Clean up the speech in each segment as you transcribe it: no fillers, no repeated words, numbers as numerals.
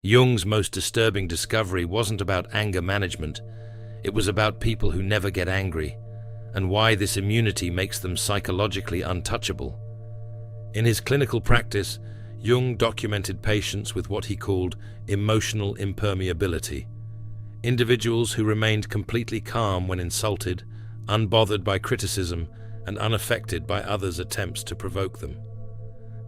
Jung's most disturbing discovery wasn't about anger management, it was about people who never get angry, and why this immunity makes them psychologically untouchable. In his clinical practice, Jung documented patients with what he called emotional impermeability, individuals who remained completely calm when insulted, unbothered by criticism, and unaffected by others' attempts to provoke them.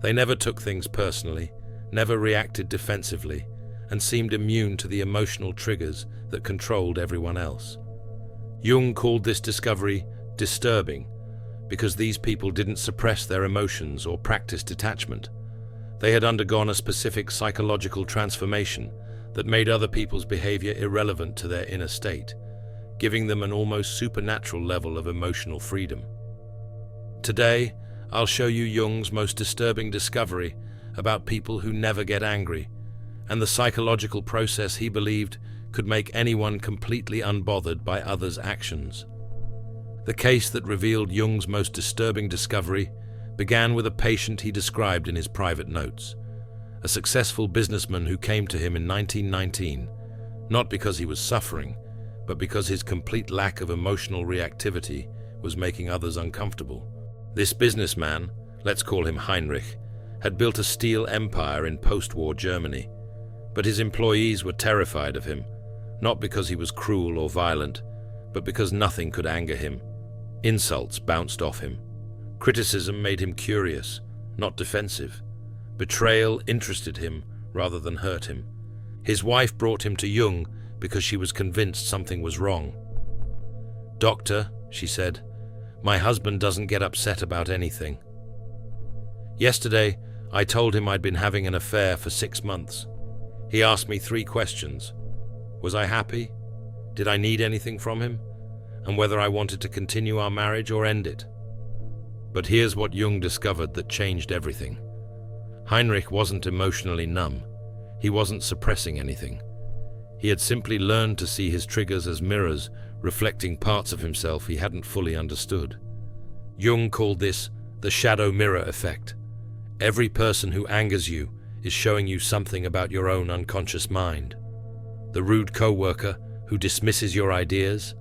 They never took things personally, never reacted defensively, and seemed immune to the emotional triggers that controlled everyone else. Jung called this discovery disturbing because these people didn't suppress their emotions or practice detachment. They had undergone a specific psychological transformation that made other people's behavior irrelevant to their inner state, giving them an almost supernatural level of emotional freedom. Today, I'll show you Jung's most disturbing discovery about people who never get angry, and the psychological process he believed could make anyone completely unbothered by others' actions. The case that revealed Jung's most disturbing discovery began with a patient he described in his private notes, a successful businessman who came to him in 1919, not because he was suffering, but because his complete lack of emotional reactivity was making others uncomfortable. This businessman, let's call him Heinrich, had built a steel empire in post-war Germany, but his employees were terrified of him, not because he was cruel or violent, but because nothing could anger him. Insults bounced off him. Criticism made him curious, not defensive. Betrayal interested him rather than hurt him. His wife brought him to Jung because she was convinced something was wrong. "Doctor," she said, "my husband doesn't get upset about anything. Yesterday, I told him I'd been having an affair for 6 months. He asked me 3 questions. Was I happy? Did I need anything from him? And whether I wanted to continue our marriage or end it." But here's what Jung discovered that changed everything. Heinrich wasn't emotionally numb. He wasn't suppressing anything. He had simply learned to see his triggers as mirrors, reflecting parts of himself he hadn't fully understood. Jung called this the shadow mirror effect. Every person who angers you is showing you something about your own unconscious mind. The rude co-worker who dismisses your ideas,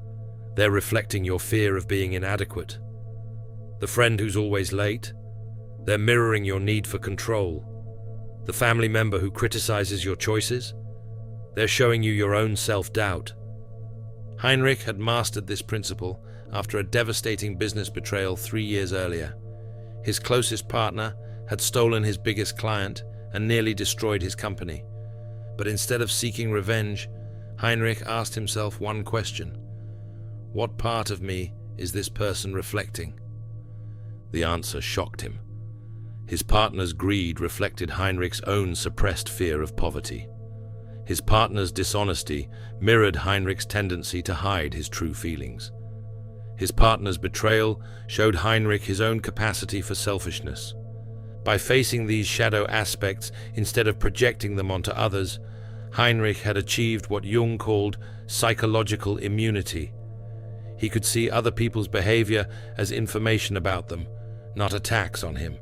they're reflecting your fear of being inadequate. The friend who's always late, they're mirroring your need for control. The family member who criticizes your choices, they're showing you your own self-doubt. Heinrich had mastered this principle after a devastating business betrayal 3 years earlier. His closest partner had stolen his biggest client and nearly destroyed his company. But instead of seeking revenge, Heinrich asked himself one question: what part of me is this person reflecting? The answer shocked him. His partner's greed reflected Heinrich's own suppressed fear of poverty. His partner's dishonesty mirrored Heinrich's tendency to hide his true feelings. His partner's betrayal showed Heinrich his own capacity for selfishness. By facing these shadow aspects instead of projecting them onto others, Heinrich had achieved what Jung called psychological immunity. He could see other people's behavior as information about them, not attacks on him.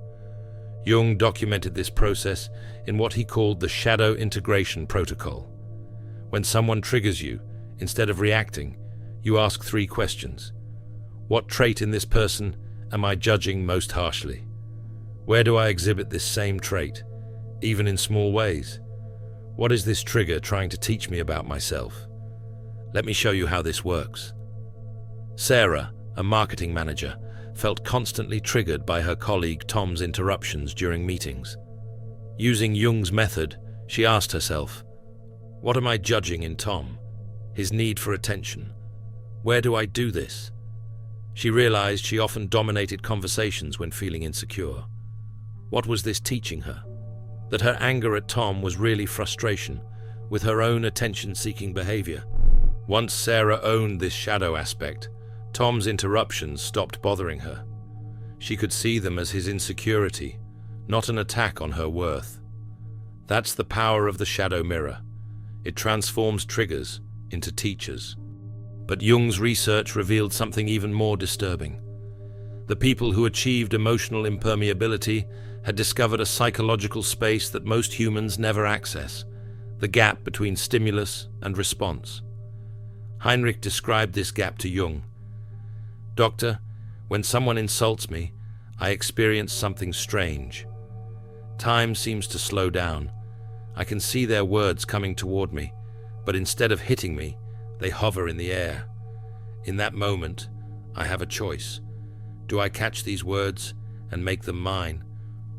Jung documented this process in what he called the shadow integration protocol. When someone triggers you, instead of reacting, you ask 3 questions. What trait in this person am I judging most harshly? Where do I exhibit this same trait, even in small ways? What is this trigger trying to teach me about myself? Let me show you how this works. Sarah, a marketing manager, felt constantly triggered by her colleague Tom's interruptions during meetings. Using Jung's method, she asked herself, what am I judging in Tom? His need for attention. Where do I do this? She realized she often dominated conversations when feeling insecure. What was this teaching her? That her anger at Tom was really frustration, with her own attention-seeking behavior. Once Sarah owned this shadow aspect, Tom's interruptions stopped bothering her. She could see them as his insecurity, not an attack on her worth. That's the power of the shadow mirror. It transforms triggers into teachers. But Jung's research revealed something even more disturbing. The people who achieved emotional impermeability had discovered a psychological space that most humans never access, the gap between stimulus and response. Heinrich described this gap to Jung. "Doctor, when someone insults me, I experience something strange. Time seems to slow down. I can see their words coming toward me, but instead of hitting me, they hover in the air. In that moment, I have a choice. Do I catch these words and make them mine,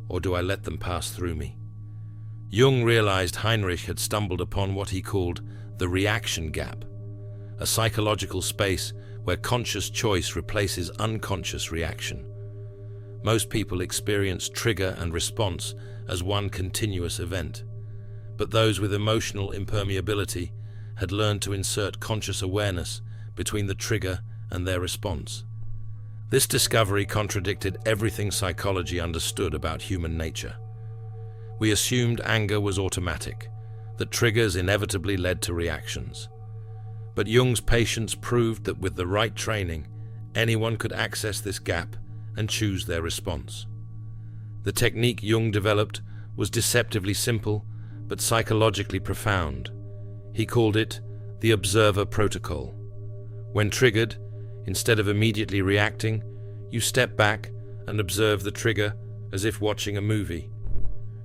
or do I let them pass through me?" Jung realized Heinrich had stumbled upon what he called the reaction gap, a psychological space where conscious choice replaces unconscious reaction. Most people experience trigger and response as one continuous event, but those with emotional impermeability had learned to insert conscious awareness between the trigger and their response. This discovery contradicted everything psychology understood about human nature. We assumed anger was automatic, that triggers inevitably led to reactions. But Jung's patience proved that with the right training, anyone could access this gap and choose their response. The technique Jung developed was deceptively simple, but psychologically profound. He called it the observer protocol. When triggered, instead of immediately reacting, you step back and observe the trigger as if watching a movie.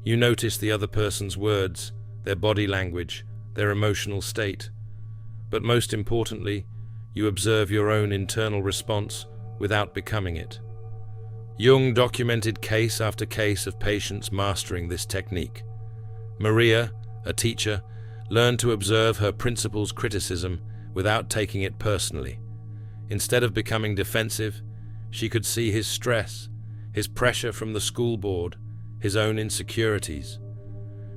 You notice the other person's words, their body language, their emotional state. But most importantly, you observe your own internal response without becoming it. Jung documented case after case of patients mastering this technique. Maria, a teacher, learned to observe her principal's criticism without taking it personally. Instead of becoming defensive, she could see his stress, his pressure from the school board, his own insecurities.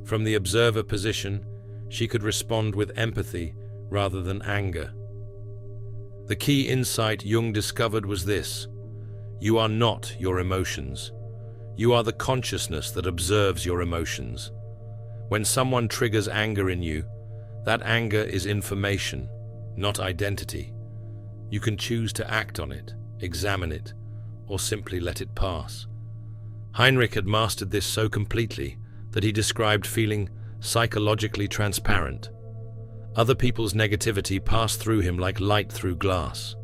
From the observer position, she could respond with empathy rather than anger. The key insight Jung discovered was this: you are not your emotions. You are the consciousness that observes your emotions. When someone triggers anger in you, that anger is information, not identity. You can choose to act on it, examine it, or simply let it pass. Heinrich had mastered this so completely that he described feeling psychologically transparent. Other people's negativity passed through him like light through glass.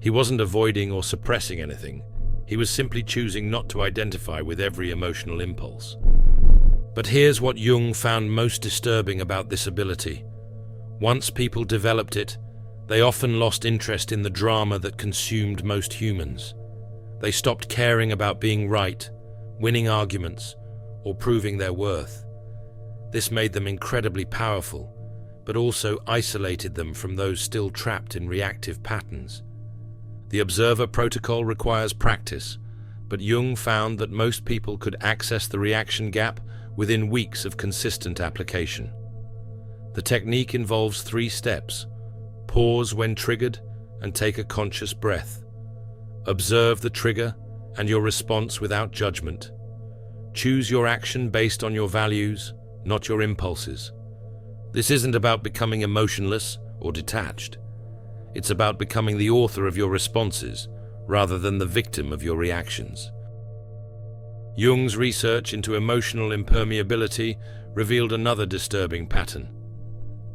He wasn't avoiding or suppressing anything. He was simply choosing not to identify with every emotional impulse. But here's what Jung found most disturbing about this ability. Once people developed it, they often lost interest in the drama that consumed most humans. They stopped caring about being right, winning arguments, or proving their worth. This made them incredibly powerful, but also isolated them from those still trapped in reactive patterns. The observer protocol requires practice, but Jung found that most people could access the reaction gap within weeks of consistent application. The technique involves 3 steps: pause when triggered and take a conscious breath. Observe the trigger and your response without judgment. Choose your action based on your values, not your impulses. This isn't about becoming emotionless or detached. It's about becoming the author of your responses rather than the victim of your reactions. Jung's research into emotional impermeability revealed another disturbing pattern.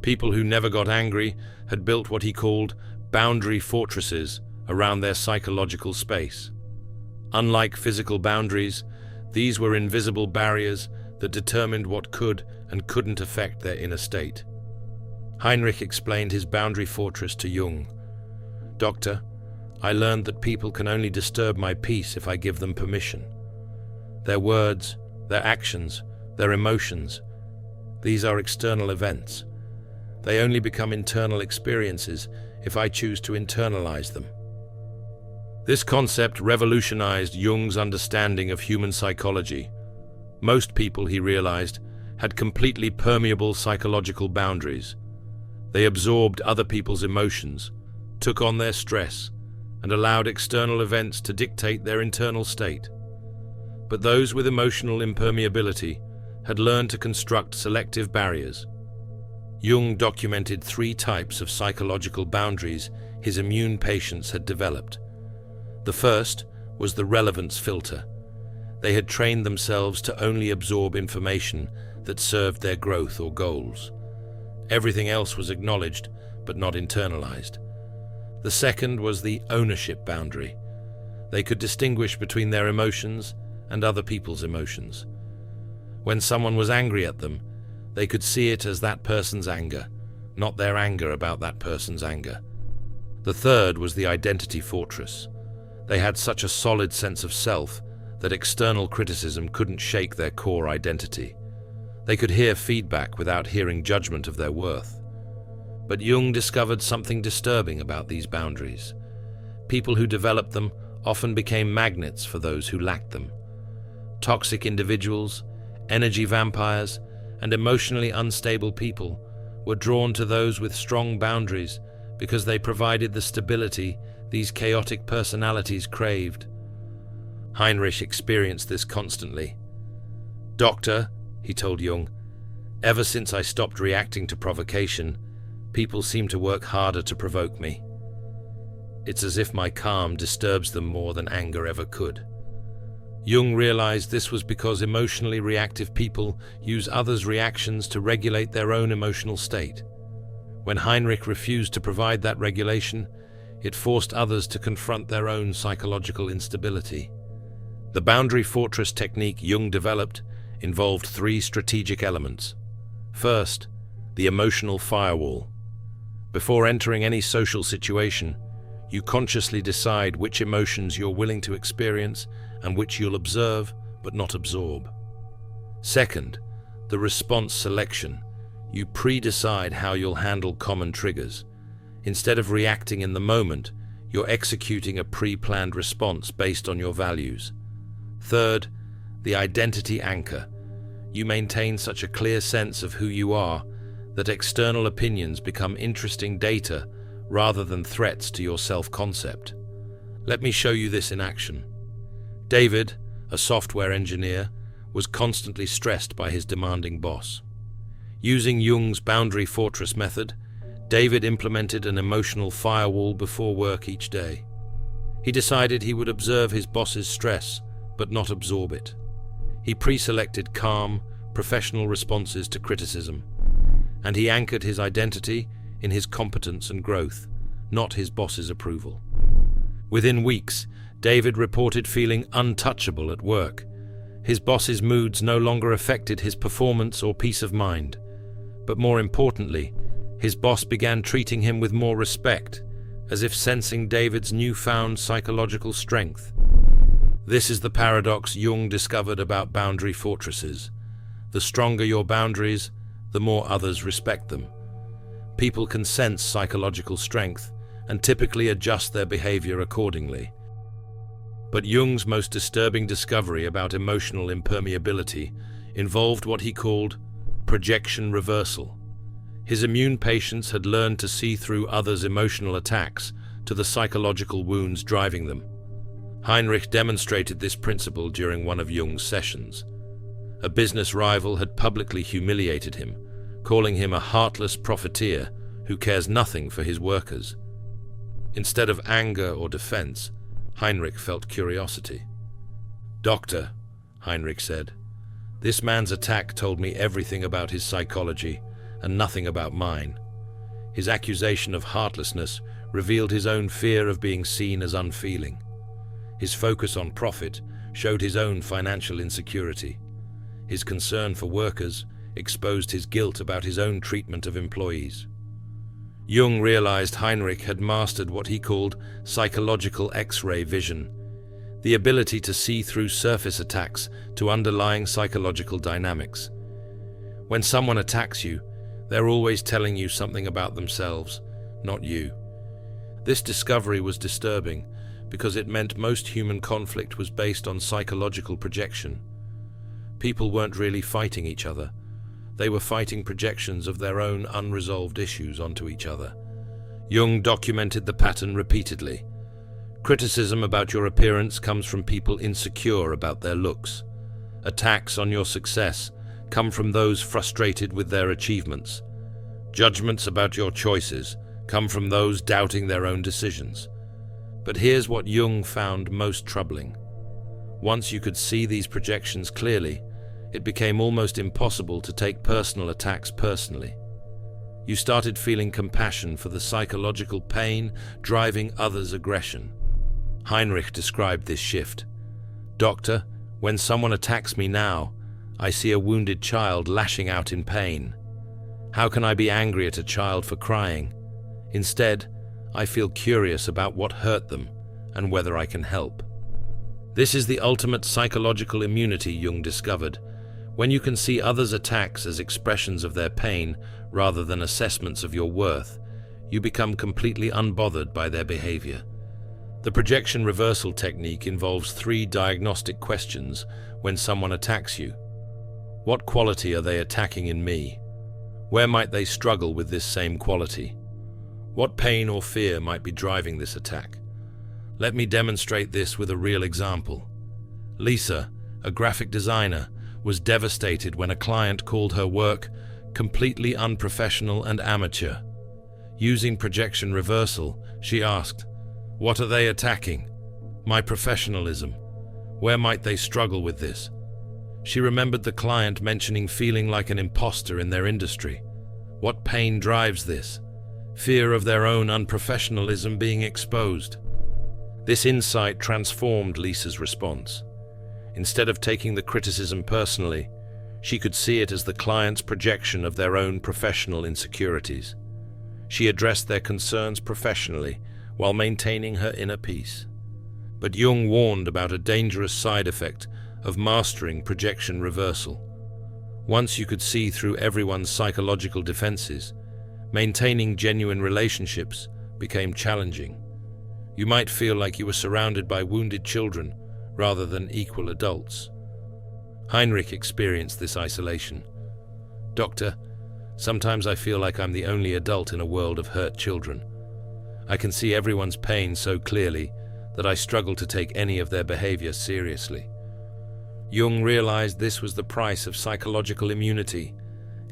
People who never got angry had built what he called boundary fortresses around their psychological space. Unlike physical boundaries, these were invisible barriers that determined what could and couldn't affect their inner state. Heinrich explained his boundary fortress to Jung. "Doctor, I learned that people can only disturb my peace if I give them permission. Their words, their actions, their emotions, these are external events. They only become internal experiences if I choose to internalize them." This concept revolutionized Jung's understanding of human psychology. Most people, he realized, had completely permeable psychological boundaries. They absorbed other people's emotions, took on their stress, and allowed external events to dictate their internal state. But those with emotional impermeability had learned to construct selective barriers. Jung documented 3 types of psychological boundaries his immune patients had developed. The first was the relevance filter. They had trained themselves to only absorb information that served their growth or goals. Everything else was acknowledged, but not internalized. The second was the ownership boundary. They could distinguish between their emotions and other people's emotions. When someone was angry at them, they could see it as that person's anger, not their anger about that person's anger. The third was the identity fortress. They had such a solid sense of self that external criticism couldn't shake their core identity. They could hear feedback without hearing judgment of their worth. But Jung discovered something disturbing about these boundaries. People who developed them often became magnets for those who lacked them. Toxic individuals, energy vampires, and emotionally unstable people were drawn to those with strong boundaries because they provided the stability these chaotic personalities craved. Heinrich experienced this constantly. "Doctor," he told Jung, "ever since I stopped reacting to provocation, people seem to work harder to provoke me. It's as if my calm disturbs them more than anger ever could." Jung realized this was because emotionally reactive people use others' reactions to regulate their own emotional state. When Heinrich refused to provide that regulation, it forced others to confront their own psychological instability. The boundary fortress technique Jung developed involved 3 strategic elements. First, the emotional firewall. Before entering any social situation, you consciously decide which emotions you're willing to experience and which you'll observe but not absorb. Second, the response selection. You pre-decide how you'll handle common triggers. Instead of reacting in the moment, you're executing a pre-planned response based on your values. Third, the identity anchor. You maintain such a clear sense of who you are that external opinions become interesting data rather than threats to your self-concept. Let me show you this in action. David, a software engineer, was constantly stressed by his demanding boss. Using Jung's boundary fortress method, David implemented an emotional firewall before work each day. He decided he would observe his boss's stress, but not absorb it. He pre-selected calm, professional responses to criticism, and he anchored his identity in his competence and growth, not his boss's approval. Within weeks, David reported feeling untouchable at work. His boss's moods no longer affected his performance or peace of mind. But more importantly, his boss began treating him with more respect, as if sensing David's newfound psychological strength. This is the paradox Jung discovered about boundary fortresses. The stronger your boundaries, the more others respect them. People can sense psychological strength and typically adjust their behavior accordingly. But Jung's most disturbing discovery about emotional impermeability involved what he called projection reversal. His immune patients had learned to see through others' emotional attacks to the psychological wounds driving them. Heinrich demonstrated this principle during one of Jung's sessions. A business rival had publicly humiliated him, calling him a heartless profiteer who cares nothing for his workers. Instead of anger or defense, Heinrich felt curiosity. "Doctor," Heinrich said, "this man's attack told me everything about his psychology and nothing about mine. His accusation of heartlessness revealed his own fear of being seen as unfeeling. His focus on profit showed his own financial insecurity. His concern for workers exposed his guilt about his own treatment of employees." Jung realized Heinrich had mastered what he called psychological X-ray vision, the ability to see through surface attacks to underlying psychological dynamics. When someone attacks you, they're always telling you something about themselves, not you. This discovery was disturbing because it meant most human conflict was based on psychological projection. People weren't really fighting each other. They were fighting projections of their own unresolved issues onto each other. Jung documented the pattern repeatedly. Criticism about your appearance comes from people insecure about their looks. Attacks on your success come from those frustrated with their achievements. Judgments about your choices come from those doubting their own decisions. But here's what Jung found most troubling. Once you could see these projections clearly, it became almost impossible to take personal attacks personally. You started feeling compassion for the psychological pain driving others' aggression. Heinrich described this shift. "Doctor, when someone attacks me now, I see a wounded child lashing out in pain. How can I be angry at a child for crying? Instead, I feel curious about what hurt them and whether I can help." This is the ultimate psychological immunity, Jung discovered. When you can see others' attacks as expressions of their pain rather than assessments of your worth, you become completely unbothered by their behavior. The projection reversal technique involves 3 diagnostic questions when someone attacks you. What quality are they attacking in me? Where might they struggle with this same quality? What pain or fear might be driving this attack? Let me demonstrate this with a real example. Lisa, a graphic designer, was devastated when a client called her work completely unprofessional and amateur. Using projection reversal, she asked, "What are they attacking? My professionalism. Where might they struggle with this?" She remembered the client mentioning feeling like an imposter in their industry. What pain drives this? Fear of their own unprofessionalism being exposed. This insight transformed Lisa's response. Instead of taking the criticism personally, she could see it as the client's projection of their own professional insecurities. She addressed their concerns professionally while maintaining her inner peace. But Jung warned about a dangerous side effect of mastering projection reversal. Once you could see through everyone's psychological defenses, maintaining genuine relationships became challenging. You might feel like you were surrounded by wounded children rather than equal adults. Heinrich experienced this isolation. "Doctor, sometimes I feel like I'm the only adult in a world of hurt children. I can see everyone's pain so clearly that I struggle to take any of their behavior seriously." Jung realized this was the price of psychological immunity,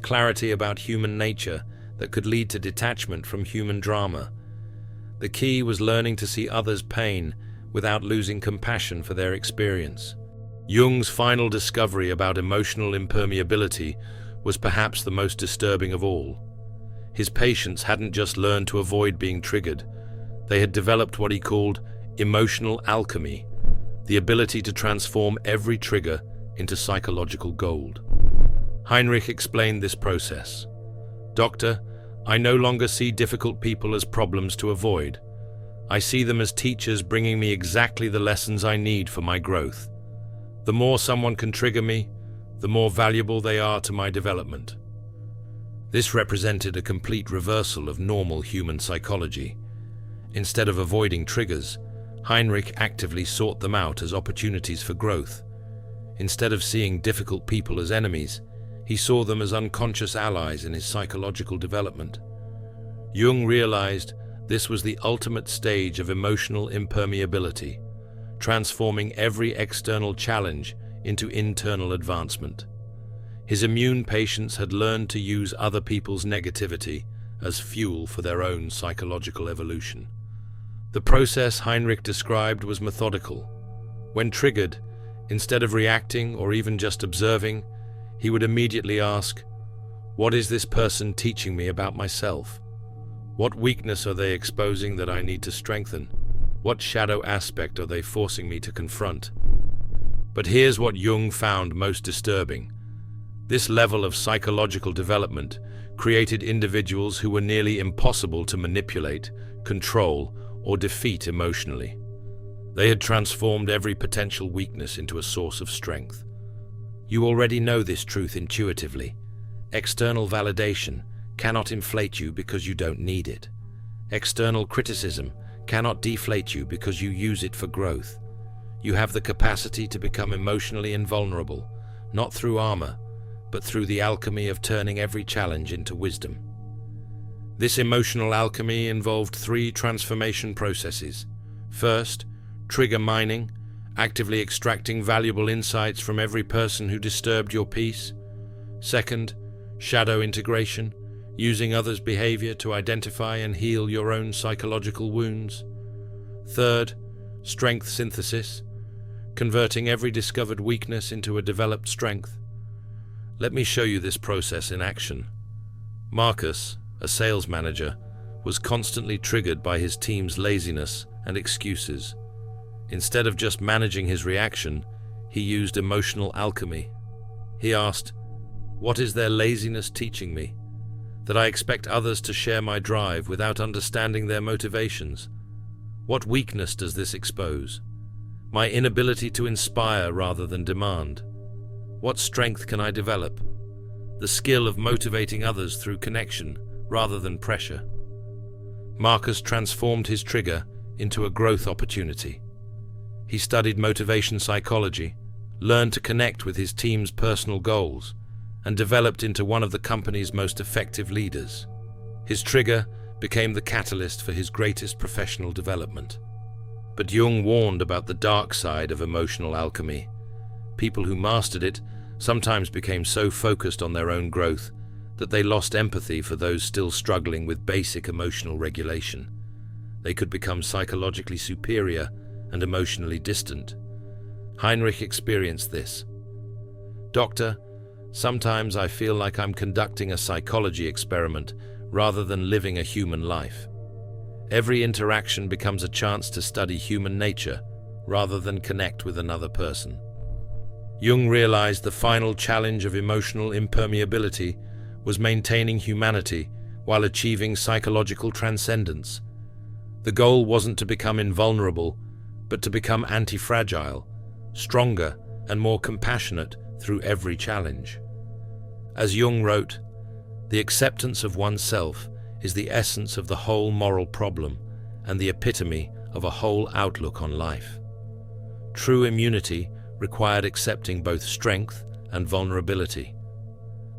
clarity about human nature that could lead to detachment from human drama. The key was learning to see others' pain without losing compassion for their experience. Jung's final discovery about emotional impermeability was perhaps the most disturbing of all. His patients hadn't just learned to avoid being triggered, they had developed what he called emotional alchemy, the ability to transform every trigger into psychological gold. Heinrich explained this process. "Doctor, I no longer see difficult people as problems to avoid. I see them as teachers bringing me exactly the lessons I need for my growth. The more someone can trigger me, the more valuable they are to my development." This represented a complete reversal of normal human psychology. Instead of avoiding triggers, Heinrich actively sought them out as opportunities for growth. Instead of seeing difficult people as enemies, he saw them as unconscious allies in his psychological development. Jung realized this was the ultimate stage of emotional impermeability, transforming every external challenge into internal advancement. His immune patients had learned to use other people's negativity as fuel for their own psychological evolution. The process Heinrich described was methodical. When triggered, instead of reacting or even just observing, he would immediately ask, "What is this person teaching me about myself? What weakness are they exposing that I need to strengthen? What shadow aspect are they forcing me to confront?" But here's what Jung found most disturbing. This level of psychological development created individuals who were nearly impossible to manipulate, control, or defeat emotionally. They had transformed every potential weakness into a source of strength. You already know this truth intuitively. External validation cannot inflate you because you don't need it. External criticism cannot deflate you because you use it for growth. You have the capacity to become emotionally invulnerable, not through armor, but through the alchemy of turning every challenge into wisdom. This emotional alchemy involved 3 transformation processes. First, trigger mining, actively extracting valuable insights from every person who disturbed your peace. Second, shadow integration, using others' behavior to identify and heal your own psychological wounds. Third, strength synthesis, converting every discovered weakness into a developed strength. Let me show you this process in action. Marcus, a sales manager, was constantly triggered by his team's laziness and excuses. Instead of just managing his reaction, he used emotional alchemy. He asked, "What is their laziness teaching me? That I expect others to share my drive without understanding their motivations? What weakness does this expose? My inability to inspire rather than demand. What strength can I develop? The skill of motivating others through connection rather than pressure." Marcus transformed his trigger into a growth opportunity. He studied motivation psychology, learned to connect with his team's personal goals, and developed into one of the company's most effective leaders. His trigger became the catalyst for his greatest professional development. But Jung warned about the dark side of emotional alchemy. People who mastered it sometimes became so focused on their own growth that they lost empathy for those still struggling with basic emotional regulation. They could become psychologically superior and emotionally distant. Heinrich experienced this. "Doctor, sometimes I feel like I'm conducting a psychology experiment rather than living a human life. Every interaction becomes a chance to study human nature rather than connect with another person." Jung realized the final challenge of emotional impermeability was maintaining humanity while achieving psychological transcendence. The goal wasn't to become invulnerable, but to become anti-fragile, stronger and more compassionate through every challenge. As Jung wrote, "The acceptance of oneself is the essence of the whole moral problem and the epitome of a whole outlook on life." True immunity required accepting both strength and vulnerability.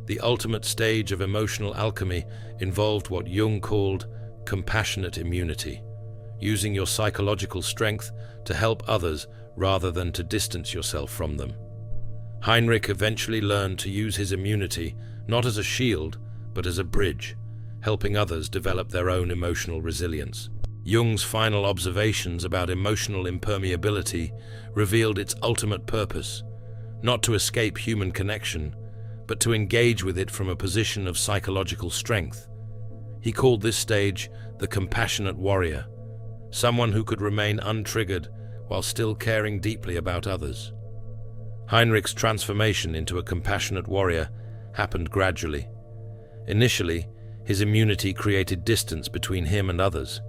The ultimate stage of emotional alchemy involved what Jung called compassionate immunity, using your psychological strength to help others rather than to distance yourself from them. Heinrich eventually learned to use his immunity not as a shield, but as a bridge, helping others develop their own emotional resilience. Jung's final observations about emotional impermeability revealed its ultimate purpose, not to escape human connection, but to engage with it from a position of psychological strength. He called this stage the compassionate warrior, someone who could remain untriggered while still caring deeply about others. Heinrich's transformation into a compassionate warrior happened gradually. Initially, his immunity created distance between him and others.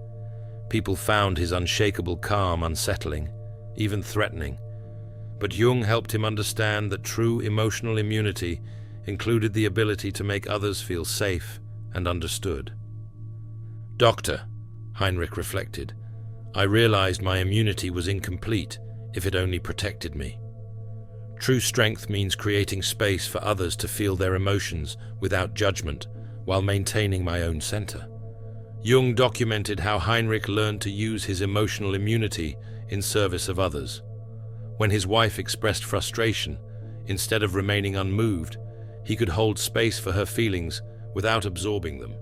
People found his unshakable calm unsettling, even threatening. But Jung helped him understand that true emotional immunity included the ability to make others feel safe and understood. "Doctor," Heinrich reflected, "I realized my immunity was incomplete if it only protected me. True strength means creating space for others to feel their emotions without judgment while maintaining my own center." Jung documented how Heinrich learned to use his emotional immunity in service of others. When his wife expressed frustration, instead of remaining unmoved, he could hold space for her feelings without absorbing them.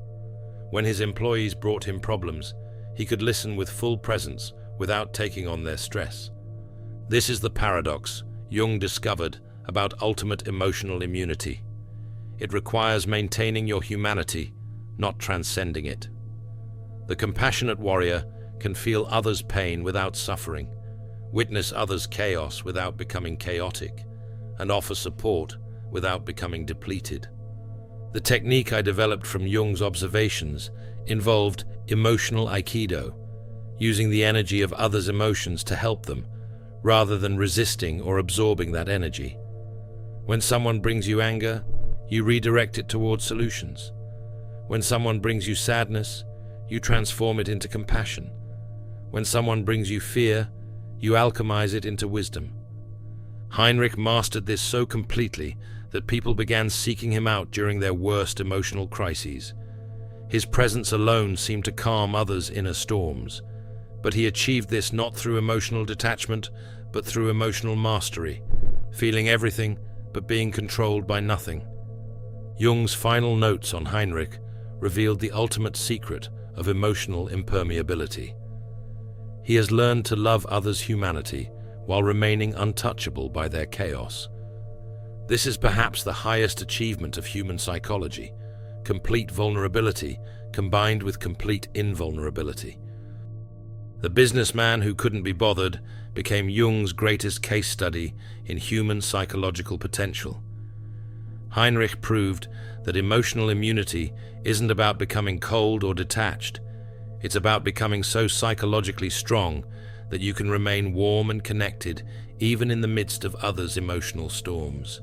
When his employees brought him problems, he could listen with full presence without taking on their stress. This is the paradox Jung discovered about ultimate emotional immunity. It requires maintaining your humanity, not transcending it. The compassionate warrior can feel others' pain without suffering, witness others' chaos without becoming chaotic, and offer support without becoming depleted. The technique I developed from Jung's observations involved emotional aikido, using the energy of others' emotions to help them, rather than resisting or absorbing that energy. When someone brings you anger, you redirect it towards solutions. When someone brings you sadness, you transform it into compassion. When someone brings you fear, you alchemize it into wisdom. Heinrich mastered this so completely that people began seeking him out during their worst emotional crises. His presence alone seemed to calm others' inner storms, but he achieved this not through emotional detachment, but through emotional mastery, feeling everything but being controlled by nothing. Jung's final notes on Heinrich revealed the ultimate secret of emotional impermeability. He has learned to love others' humanity while remaining untouchable by their chaos. This is perhaps the highest achievement of human psychology, complete vulnerability combined with complete invulnerability. The businessman who couldn't be bothered became Jung's greatest case study in human psychological potential. Heinrich proved that emotional immunity isn't about becoming cold or detached. It's about becoming so psychologically strong that you can remain warm and connected even in the midst of others' emotional storms.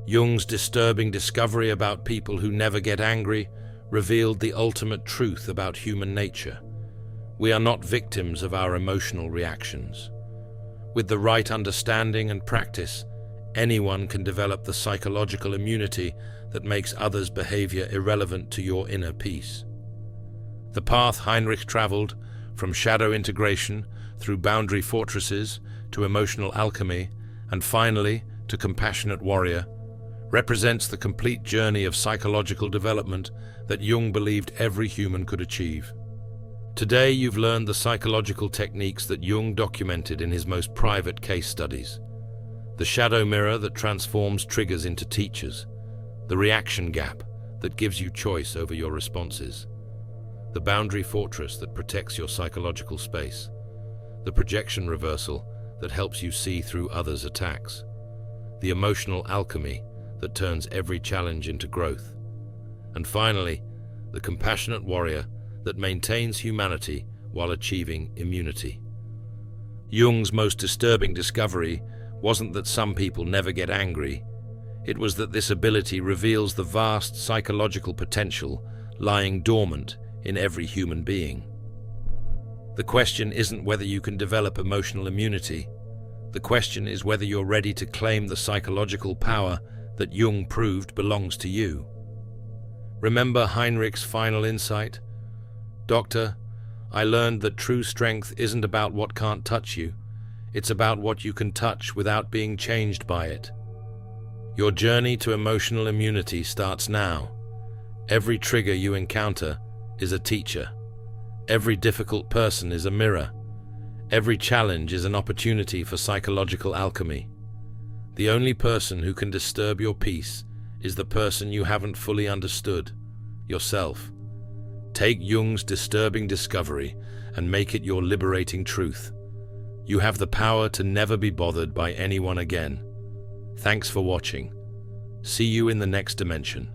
Jung's disturbing discovery about people who never get angry revealed the ultimate truth about human nature. We are not victims of our emotional reactions. With the right understanding and practice, anyone can develop the psychological immunity that makes others' behavior irrelevant to your inner peace. The path Heinrich traveled, from shadow integration through boundary fortresses to emotional alchemy, and finally to compassionate warrior, represents the complete journey of psychological development that Jung believed every human could achieve. Today you've learned the psychological techniques that Jung documented in his most private case studies. The shadow mirror that transforms triggers into teachers. The reaction gap that gives you choice over your responses. The boundary fortress that protects your psychological space. The projection reversal that helps you see through others' attacks. The emotional alchemy that turns every challenge into growth. And finally, the compassionate warrior that maintains humanity while achieving immunity. Jung's most disturbing discovery wasn't that some people never get angry. It was that this ability reveals the vast psychological potential lying dormant in every human being. The question isn't whether you can develop emotional immunity. The question is whether you're ready to claim the psychological power that Jung proved belongs to you. Remember Heinrich's final insight? Doctor, I learned that true strength isn't about what can't touch you. It's about what you can touch without being changed by it. Your journey to emotional immunity starts now. Every trigger you encounter is a teacher. Every difficult person is a mirror. Every challenge is an opportunity for psychological alchemy. The only person who can disturb your peace is the person you haven't fully understood, yourself. Take Jung's disturbing discovery and make it your liberating truth. You have the power to never be bothered by anyone again. Thanks for watching. See you in the next dimension.